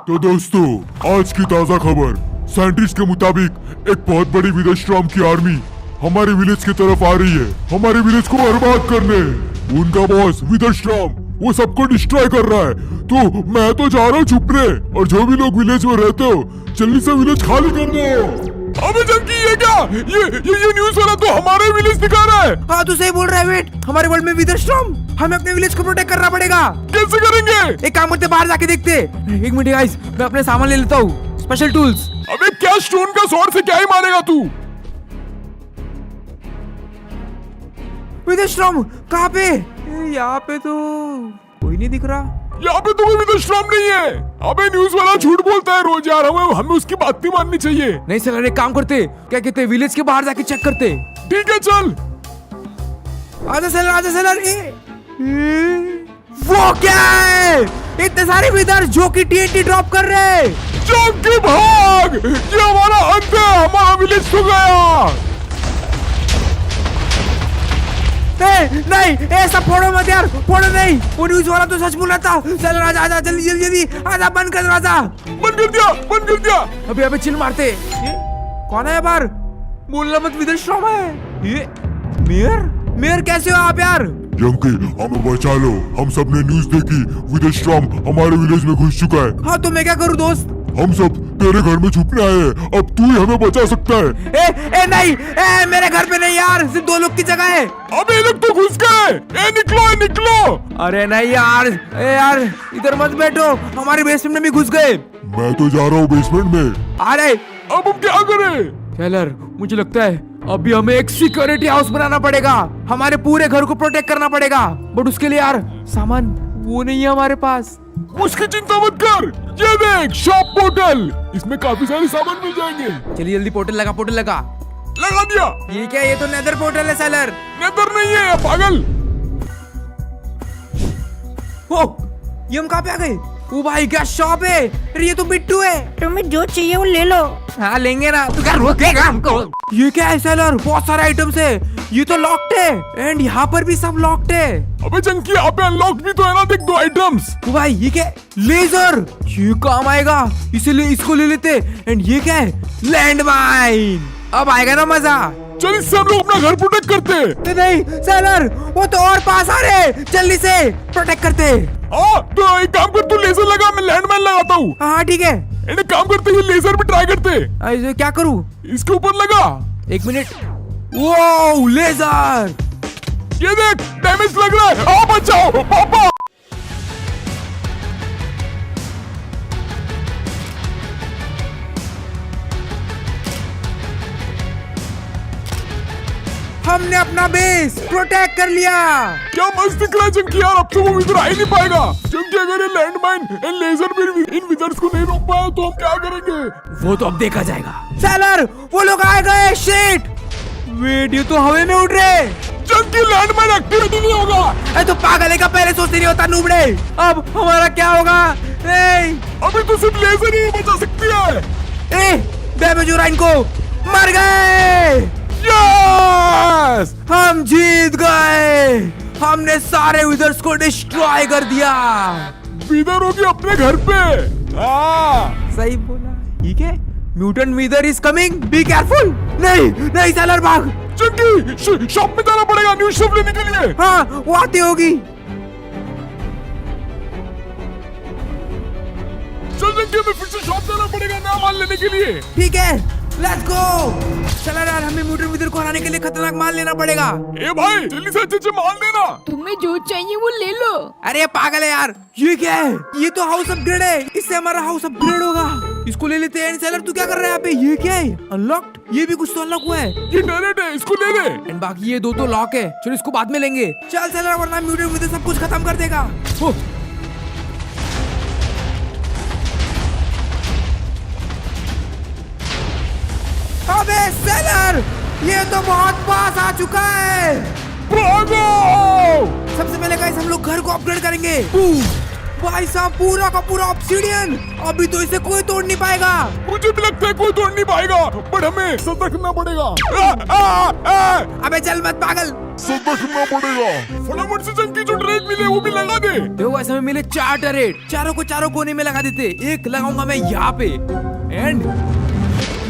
तो दोस्तों, आज की ताजा खबर। साइंटिस्ट के मुताबिक एक बहुत बड़ी विदेशराम की आर्मी हमारे विलेज की तरफ आ रही है, हमारे विलेज को बर्बाद करने। उनका बॉस विदेशराम वो सबको डिस्ट्रॉय कर रहा है, तो मैं तो जा रहा हूँ छुपने, और जो भी लोग विलेज में रहते हो जल्दी से विलेज खाली कर दो। अबे जंकी, ये क्या? ये न्यूज़ वाला तो हमारे विलेज दिखा रहा है। हाँ तू सही बोल रहा है। वेट, हमारे वर्ल्ड में विदेशराम, हमें अपने विलेज को प्रोटेक्ट करना पड़ेगा। कैसे करेंगे? एक काम करते, बाहर जाके देखते। एक मिनट गाइस, मैं अपने सामान ले लेता हूँ, स्पेशल टूल्स। अबे क्या स्टोन का स्वॉर्ड से क्या ही मारेगा तू? विदेशराम कहाँ पे? यहाँ पे तो कोई नहीं दिख रहा। यहाँ पे तो कोई विदेशराम नहीं है। अबे न्यूज़ वाला झूठ बोलता है रोज यार, हमें उसकी बात नहीं माननी चाहिए। नहीं सर, एक काम करते, क्या कहते, विलेज के बाहर जाके चेक करते। ठीक है चल। आजा सेलर, आजा सेलर। वो क्या है? इतने सारे विदर्भ जो कि TNT ड्रॉप कर रहे हैं। जंकी भाग, ये हमारा अंत है, हमारा विलेज तो गया। नहीं, ऐसा फोड़ो मत यार, फोड़ो नहीं। वो न्यूज़ वाला तो सच बोल रहा था। चल आजा, आजा, जल्दी जल्दी जल्दी आजा, बंद कर दरवाजा। बंद कर दिया, बंद कर दिया। अभी अभी चिल मारते। कौन है बाहर? बोलना मत, विदेशराम है ये। मेयर कैसे हो आप यार? जंकी, हमें बचा लो, हम सब ने न्यूज़ देखी, विदेशराम हमारे विलेज में घुस चुका है। हाँ तो मैं क्या करूँ दोस्त? हम सब तेरे घर में छुपने आए हैं, अब तू ही हमें बचा सकता है। नहीं, मेरे घर पे नहीं यार, सिर्फ 2 लोग की जगह है। अबे लोग तो घुस गए। निकलो निकलो। अरे नहीं यार, यार इधर मत बैठो, हमारे बेसमेंट में भी घुस गए। मैं तो जा रहा हूँ बेसमेंट में। अरे अब हम क्या करें? टेलर, मुझे लगता है अभी हमें एक सिक्योरिटी हाउस बनाना पड़ेगा, हमारे पूरे घर को प्रोटेक्ट करना पड़ेगा। बट उसके लिए यार सामान वो नहीं है हमारे पास। उसकी चिंता मत कर, ये देख शॉप पोर्टल, इसमें काफी सारे सामान मिल जाएंगे। चलिए जल्दी पोर्टल लगा, पोर्टल लगा दिया। ये क्या? ये तो नेदर पोर्टल है सेलर। नेदर नहीं है पागल। ओ, ये हम कहाँ पे आ गए? ओ भाई क्या शॉप है? अरे ये तो बिट्टू है। तुम्हें जो चाहिए वो ले लो। हाँ लेंगे ना, तू क्या रोकेगा हमको? ये क्या है सेलर? बहुत सारे आइटम्स है। ये तो लॉक्ड है, एंड यहाँ पर भी सब लॉक्ड है। अबे जंकी, यहाँ पे अनलॉक भी तो है ना, देख 2 आइटम्स। ओ भाई ये क्या? लेजर, ये काम आएगा, इसीलिए इसको ले लेते। एंड ये क्या है? लैंड माइन, अब आएगा ना मजा। चल इससे हम लोग अपना घर प्रोटेक्ट करते। नहीं सेलर, वो तो और पास आ रहे, जल्दी से प्रोटेक्ट करते। हाँ तो एक काम कर, तू लेजर लगा, मैं लैंडमाइन लगाता हूँ। हाँ ठीक है। एक काम करते, ये लेजर भी ट्राई करते। ऐसे क्या करूँ? इसके ऊपर लगा। एक मिनट। वो लेजर, ये देख डैमेज लग रहा है। आओ बचाओ पापा। हमने अपना बेस प्रोटेक्ट कर लिया। क्या मस्त दिख रहा है जंकी यार, अब तो वो इधर आ ही नहीं पाएगा। जंकी अगर ये लैंडमाइन एंड लेजर भी इन विजर्स को नहीं रोक पाया तो हम क्या करेंगे? वो तो अब देखा जाएगा। सेलर, वो लोग आ गए। शिट, वेट, ये तो हवा में उड़ रहे। जंकी लैंडमाइन एक्टिवेट नहीं होगा। अरे तो पागल है का? पहले सोचते नहीं होता नूबड़े। अब हमारा क्या होगा? नहीं, अभी तो सिर्फ लेजर ही बचा सकती है। डैमेज हो रहा इनको। मर गए। यस, हम जीत गए। हमने सारे विदर्स को डिस्ट्रॉय कर दिया। विदर होगी अपने घर पे। सही बोला। ठीक है, mutant whether is coming, be careful. नहीं नहीं सेलर, भाग। जंकी शॉप में जाना पड़ेगा न्यू शॉप लेने के लिए। हाँ वो आती होगी। चल जंकी, हमें फिर से शॉप जाना पड़ेगा नया माल लेने के लिए। ठीक है, लेट्स गो। चला यार, हमें म्यूटेंट विदर को हराने के लिए खतरनाक माल लेना पड़ेगा। ए भाई, जल्दी से अच्छे माल देना। तुम्हें जो चाहिए वो ले लो। अरे पागल है यार, ये क्या है? ये तो हाउस अपग्रेड है, इससे हमारा हाउस अपग्रेड होगा। इसको ले लेते हैं। सेलर तू क्या कर रहा है यहाँ पे? ये क्या है? अनलॉक्ड? ये भी कुछ तो अनलॉक हुआ है। ये टर्रेट है, इसको ले ले। एंड बाकी ये 2 तो लॉक है। चलो इसको बाद में लेंगे। चल सेलर, वरना म्यूटेंट विदर सब कुछ खत्म कर देगा। अबे सेलर, ये तो बहुत पास आ चुका है। भागो। सबसे पहले गाइस हम लोग घर को अपग्रेड करेंगे। भाई साहब पूरा का पूरा ऑब्सीडियन, अभी तो इसे कोई तोड़ नहीं पाएगा। मुझे भी लगता है कोई तोड़ नहीं पाएगा, पर हमें सतर्कना पड़ेगा। अबे चल मत पागल, सतर्कना पड़ेगा। फटाफट से जंग की जो टरेट मिले वो भी लगा दे। देखो ऐसे में मिले 4 टरेट, चारों को चारों कोने में लगा देते। एक लगाऊंगा मैं यहाँ पे एंड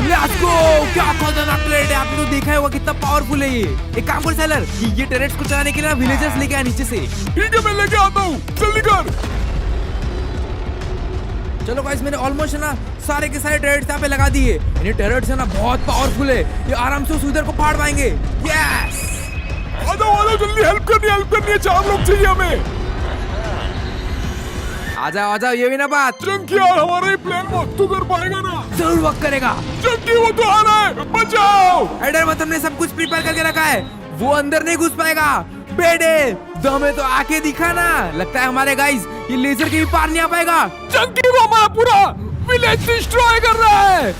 लेट्स गो। क्या खतरनाक टरेट है, आपने तो देखा होगा कितना पावरफुल है ये। एक काम कर सेलर, ये टरेट्स को चलाने के लिए विलेजर्स लेके आ नीचे से। ठीक है मैं लेके आता हूँ, जल्दी कर। चलो गाइस मैंने ऑलमोस्ट ना सारे के सारे टरेट्स यहाँ पे लगा दिए। ये टरेट्स है ना बहुत पावरफुल है, ये आराम से उस उधर को फाड़ पाएंगे। यस आ जाओ जल्दी, हेल्प करनी है, 4 लोग चाहिए हमें। आ जाओ, ये भी ना बात। चंकी यार हमारा ये प्लान वक्त तो कर पाएगा ना? जरूर वर्क करेगा। चंकी वो तो आ रहा है, बचाओ। एडर मतलब ने सब कुछ प्रिपेयर करके रखा है, वो अंदर नहीं घुस पाएगा। बेडे दमे तो आके दिखा ना, लगता है हमारे गाइस ये लेजर के भी पार नहीं आ पाएगा। चंकी वो हमारा पूरा विलेज डिस्ट्रॉय कर रहा है।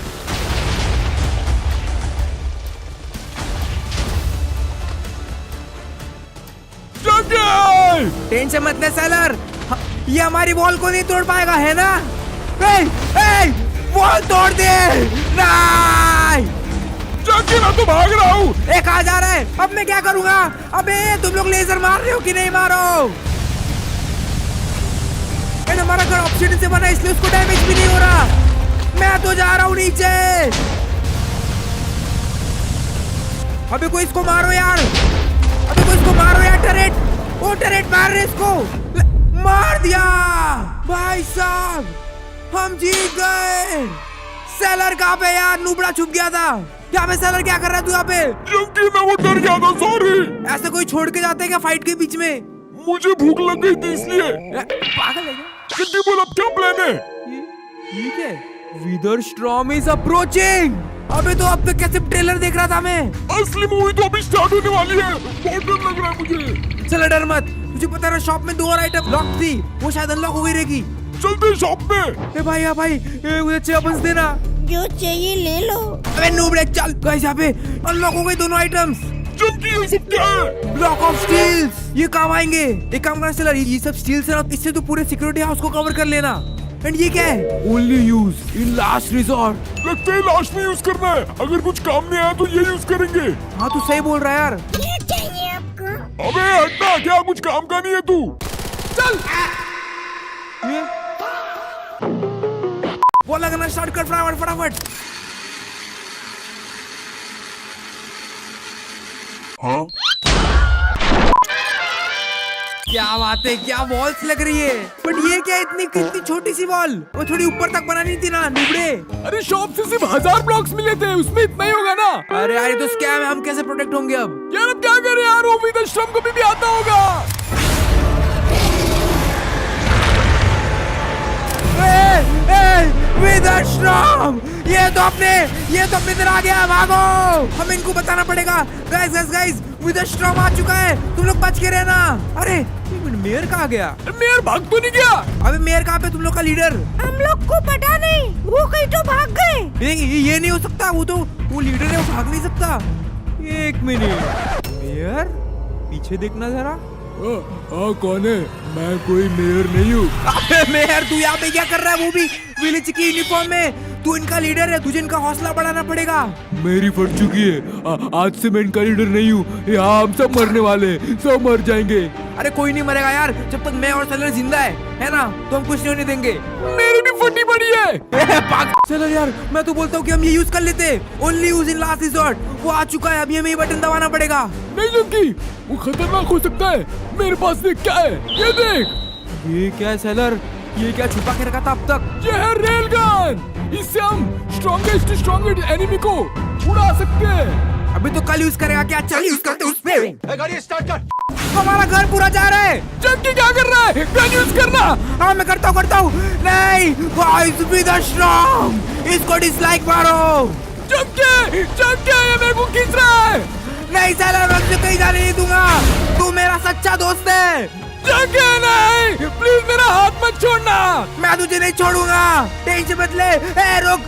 चंकी टेंशन मत ले सेलर, ये हमारी वॉल को नहीं तोड़ पाएगा है ना। वॉल तोड़ दे। नहीं चंकी मैं तो भाग रहा हूँ। एक आ जा रहा है, अब मैं क्या करूंगा। अबे तुम लोग लेजर मार रहे हो कि नहीं मारो। हमारा घर ऑब्सीडियन से बना इसलिए उसको डैमेज भी नहीं हो रहा। मैं तो जा रहा हूँ नीचे। अबे कोई इसको मारो यार, अबे कोई इसको मारो यार। टरेट, वो टरेट मार रहे इसको। मार दिया भाई साहब, हम जीत गए। सेलर कहाँ पे यार, नुबड़ा छुप गया था। यहाँ पे सेलर क्या कर रहा है तू यहाँ पे? क्योंकि मैं वो डर गया था, सॉरी। ऐसे कोई छोड़ के जाते हैं क्या फाइट के बीच में? मुझे भूख लग गई थी इसलिए। पागल है क्या? चंकी बोल अब क्या प्लान है? ये क्या है? विदर स्टॉर्म इज अप्रोचिंग। अबे तो अब तक कैसे ट्रेलर देख रहा था मैं। असली मूवी तो अभी स्टार्ट होने वाली है, बहुत डर लग रहा है मुझे। चल डर मत, तुझे पता है शॉप में 2 और आइटम लॉक थी, वो शायद अनलॉक हो गई रहेगी। चलते शॉप में। ए भाई मुझे वेपन्स देना। जो चाहिए ले लो। अबे नूबड़े चल। गाइस यहाँ पे अनलॉक हो गई दोनों आइटम्स। चंकी ये सब क्या है? ब्लॉक ऑफ स्टील्स, ये काम आएंगे। एक काम करना सेलर, ये सब स्टील्स है ना, इससे तो पूरे सिक्योरिटी हाउस को कवर कर लेना। एंड ये क्या है? Only use in last resort. लगता है लास्ट में यूज करना है, अगर कुछ काम नहीं आया तो ये यूज करेंगे। हाँ तू सही बोल रहा है यार। ये चाहिए आपको। अबे हटना, क्या कुछ काम का नहीं है तू? चल ये वो लगना स्टार्ट कर फटाफट। हाँ क्या बात है, क्या वॉल्स लग रही है। बट ये क्या इतनी छोटी सी वॉल, वो थोड़ी ऊपर तक बनानी थी ना नुबड़े। अरे शॉप से सिर्फ 1000 ब्लॉक्स मिले थे, उसमें इतना ही होगा ना। अरे यार ये तो स्कैम है, हम कैसे प्रोटेक्ट होंगे अब? यार अब क्या करें यार, वो विदर स्टॉर्म को भी आता होगा। विदर स्टॉर्म, ये तो अपने इधर आ गया, भागो। हमें इनको बताना पड़ेगा। गाइस विदर स्टॉर्म आ चुका है, तुम लोग बच के रहना। अरे मेयर कहाँ गया? मेयर भाग तो नहीं गया? अबे मेयर कहाँ पे, तुम लोग का लीडर? हम लोग को पता नहीं, वो कहीं तो भाग गए। ये नहीं हो सकता, वो लीडर है, वो भाग नहीं सकता। एक मिनट, मेयर पीछे देखना जरा। कौन है? मैं कोई मेयर नहीं हूँ। अबे मेयर तू यहाँ पे क्या कर रहा है, वो भी विलेज की यूनिफॉर्म में? तू इनका लीडर है, तुझे इनका हौसला बढ़ाना पड़ेगा। मेरी फट चुकी है, आज से मैं इनका लीडर नहीं हूँ। यहाँ हम सब मरने वाले, सब मर जाएंगे। अरे कोई नहीं मरेगा यार, जब तक मैं और सेलर जिंदा है ना, तो हम कुछ नहीं होने देंगे। मेरी भी फटी पड़ी है। चलो यार, मैं तो बोलता हूँ कि हम ये यूज कर लेते, only use in last resort. वो आ चुका है, अभी हमें ये बटन दबाना पड़ेगा। नहीं चंकी, वो खतरनाक हो सकता है। मेरे पास देख क्या है, ये देख। ये क्या है सेलर, ये क्या छुपा के रखा था अब तक? ये है रेल गन, इससे हम स्ट्रॉन्गेस्ट एनिमी को उड़ा सकते हैं। अभी तो कल यूज करेगा क्या? चल यूज करते उस पे। गाड़ी स्टार्ट कर। हमारा घर पूरा जा रहा है। चंकी क्या कर रहा है? गन यूज करना। हाँ मैं करता हूँ। नहीं गाइस, विदर स्टॉर्म, इसको डिसलाइक मारो। चंकी ये मेरे को खींच रहा है। नहीं सेलर, मैं तुझे कहीं जाने नहीं दूंगा, तू मेरा सच्चा दोस्त है। चंकी नहीं, प्लीज मेरा हाथ मत छोड़ना। मैं तुझे नहीं छोड़ूंगा, टेंशन मत ले। रुक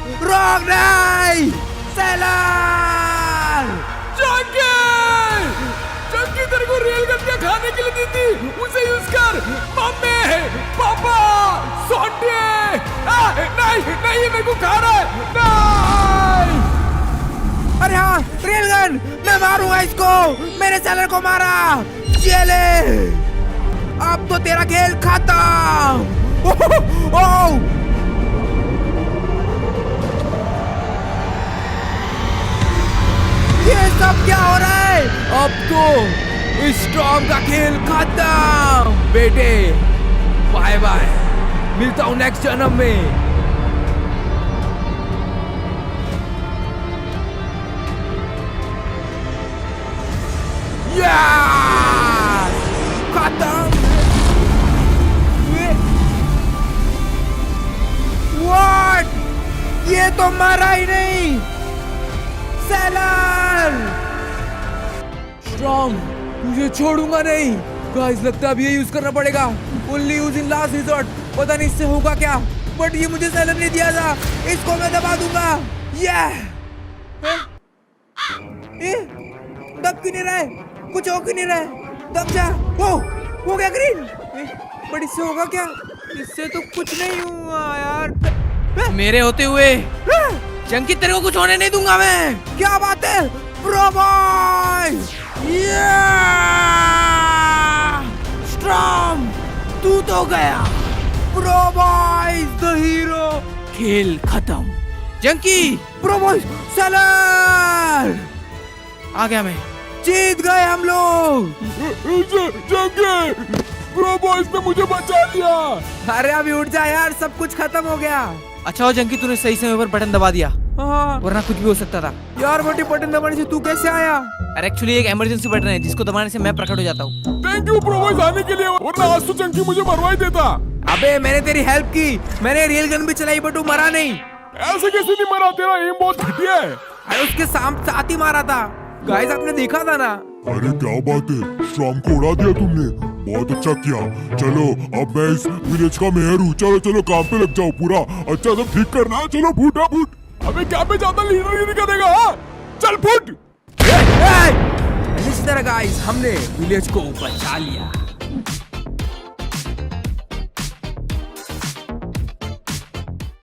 नहीं सेलर। चंकी मैंने तेरे को रेल गन खाने के लिए दी थी, उसे यूज कर। मम्मी, पापा, सोटे, नहीं नहीं ये मेरे को खा रहा है, नहीं। अरे हाँ, रेल गन, मैं मारूंगा इसको। मेरे सैलर को मारा, ये ले। अब तो तेरा खेल खत्म। ओह, ये सब क्या हो रहा है? अब तो स्टॉर्म का खेल खत्म। बेटे, बाय बाय, मिलता हूँ नेक्स्ट जन्म में। खत्म। व्हाट? ये तो मरा ही नहीं। सेलर, स्ट्रॉन्ग, तुझे छोड़ूंगा नहीं। गाइस, लगता है अब ये यूज करना पड़ेगा। Only use in last resort. पता नहीं इससे होगा क्या, बट ये मुझे सेलर नहीं दिया था, इसको मैं दबा दूंगा। दब क्यों नहीं रहे? कुछ हो क्यों नहीं रहे? दब जा। हो गया ग्रीन। बट इससे होगा क्या? इससे तो कुछ नहीं हुआ यार। मेरे होते हुए जंकी तेरे को कुछ होने नहीं दूंगा मैं। क्या बात है प्रो बॉय? स्ट्रॉन्ग, तू तो गया। Pro boy the hero. खेल खत्म। Junkie, pro boy, sailor. आ गया मैं। जीत गए हम लोग। जंगी, प्रो बॉयज ने मुझे बचा लिया। अरे अभी उठ जा यार, सब कुछ खत्म हो गया। अच्छा हो जंकी, तूने सही समय पर बटन दबा दिया, वरना कुछ भी हो सकता था। यार बटे, बटन दबाने से तू कैसे आया? अरे एक्चुअली एक इमरजेंसी बटन है जिसको दबाने से मैं प्रकट हो जाता हूँ। थैंक यू प्रो बॉयज आने के लिए, वरना आज तो जंगी मुझे मरवा ही देता। अबे मैंने तेरी हेल्प की, मैंने रेल गन भी चलाई, बट तू मरा नहीं। ऐसे कैसे नहीं मरा? तेरा एम बहुत घटिया है। अरे उसके साथ ही मारा था। गाइस, आपने देखा था ना? अरे क्या बात है, स्ट्रॉम को उड़ा दिया तुमने, बहुत अच्छा किया। चलो अब मैं इस विलेज का मेयर हूँ, चलो चलो काम पे लग जाओ, पूरा अच्छा सब ठीक करना। चलो फूटा फूट। अबे क्या पे ज्यादा लीडर करेगा? चल फूट। इस तरह गाइस, हमने विलेज को बचा लिया।